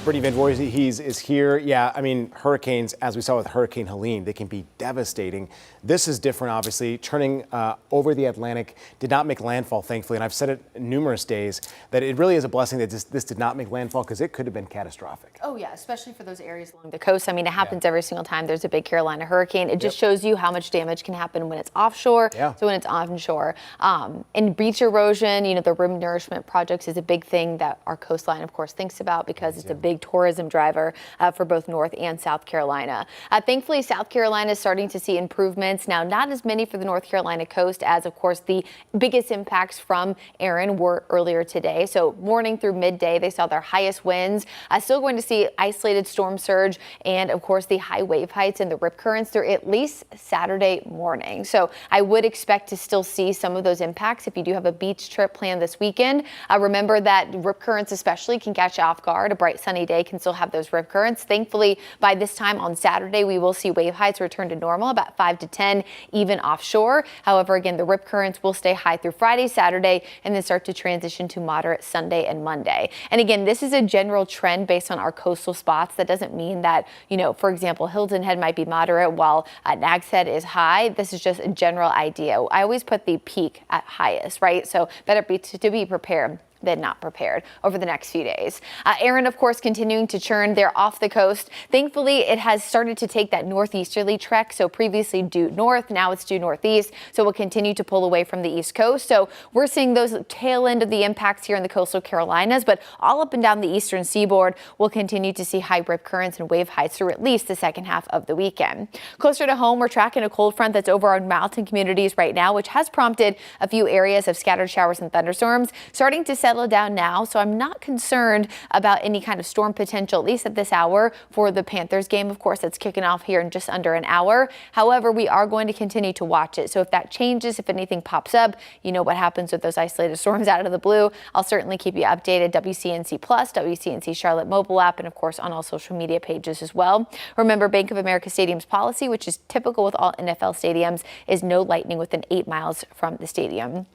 Brittany Van Voorhees is here. Yeah, I mean, hurricanes, as we saw with Hurricane Helene, they can be devastating. This is different, obviously. Turning over the Atlantic, did not make landfall, thankfully. And I've said it numerous days that it really is a blessing that this did not make landfall, because it could have been catastrophic. Oh, yeah, especially for those areas along the coast. I mean, it happens every single time there's a big Carolina hurricane. It just shows you how much damage can happen when it's offshore to when it's onshore. And beach erosion, you know, the rim nourishment projects is a big thing that our coastline, of course, thinks about, because it's a big tourism driver for both North and South Carolina. Thankfully, South Carolina is starting to see improvements. Now, not as many for the North Carolina coast, as, of course, the biggest impacts from Aaron were earlier today. So morning through midday, they saw their highest winds. Still going to see isolated storm surge and, of course, the high wave heights and the rip currents through at least Saturday morning. So I would expect to still see some of those impacts if you do have a beach trip planned this weekend. Remember that rip currents especially can catch you off guard. A bright sunny day can still have those rip currents. Thankfully, by this time on Saturday, we will see wave heights return to normal, about 5 to 10, even offshore. However, again, the rip currents will stay high through Friday, Saturday, and then start to transition to moderate Sunday and Monday. And again, this is a general trend based on our coastal spots. That doesn't mean that, you know, for example, Hilton Head might be moderate while Nags Head is high. This is just a general idea. I always put the peak at highest, right? So better to be prepared than not prepared over the next few days. Aaron, of course, continuing to churn there off the coast. Thankfully, it has started to take that northeasterly trek. So previously due north, now it's due northeast. So we'll continue to pull away from the east coast. So we're seeing those tail end of the impacts here in the coastal Carolinas, but all up and down the eastern seaboard, we'll continue to see high rip currents and wave heights through at least the second half of the weekend. Closer to home, we're tracking a cold front that's over our mountain communities right now, which has prompted a few areas of scattered showers and thunderstorms, starting to settle down now. So I'm not concerned about any kind of storm potential, at least at this hour, for the Panthers game. Of course, that's kicking off here in just under an hour. However, we are going to continue to watch it. So if that changes, if anything pops up, you know what happens with those isolated storms out of the blue. I'll certainly keep you updated. WCNC Plus, WCNC Charlotte mobile app, and of course on all social media pages as well. Remember, Bank of America Stadium's policy, which is typical with all NFL stadiums, is no lightning within 8 miles from the stadium.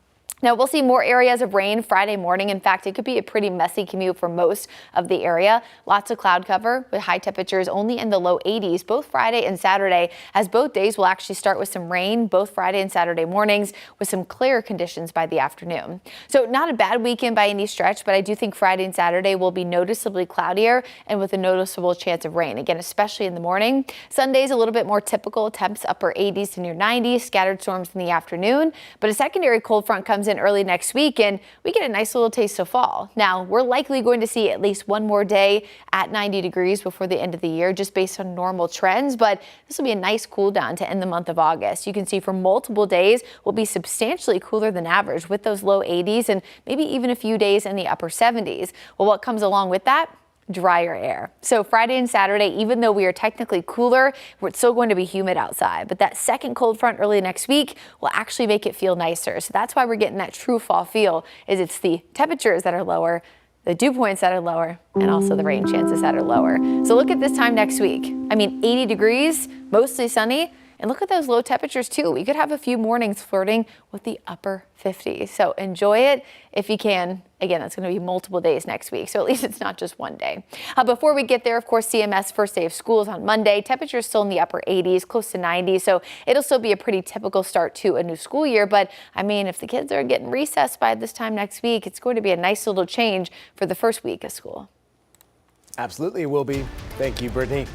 Now, we'll see more areas of rain Friday morning. In fact, it could be a pretty messy commute for most of the area. Lots of cloud cover with high temperatures only in the low 80s, both Friday and Saturday, as both days will actually start with some rain, both Friday and Saturday mornings, with some clear conditions by the afternoon. So not a bad weekend by any stretch, but I do think Friday and Saturday will be noticeably cloudier and with a noticeable chance of rain, again, especially in the morning. Sunday's a little bit more typical, temps upper 80s to near 90s, scattered storms in the afternoon, but a secondary cold front comes in early next week, and we get a nice little taste of fall. Now, we're likely going to see at least one more day at 90 degrees before the end of the year, just based on normal trends, but this will be a nice cool down to end the month of August. You can see for multiple days will be substantially cooler than average, with those low 80s and maybe even a few days in the upper 70s. Well, what comes along with that? Drier air. So Friday and Saturday, even though we are technically cooler, we're still going to be humid outside. But that second cold front early next week will actually make it feel nicer. So that's why we're getting that true fall feel, is it's the temperatures that are lower, the dew points that are lower, and also the rain chances that are lower. So look at this time next week. I mean, 80 degrees, mostly sunny. And look at those low temperatures too. We could have a few mornings flirting with the upper 50s. So enjoy it if you can. Again, that's going to be multiple days next week, so at least it's not just one day. Before we get there, of course, CMS first day of school is on Monday. Temperatures still in the upper 80s, close to 90, so it'll still be a pretty typical start to a new school year. But I mean, if the kids are getting recessed by this time next week, it's going to be a nice little change for the first week of school. Absolutely, it will be. Thank you, Brittany.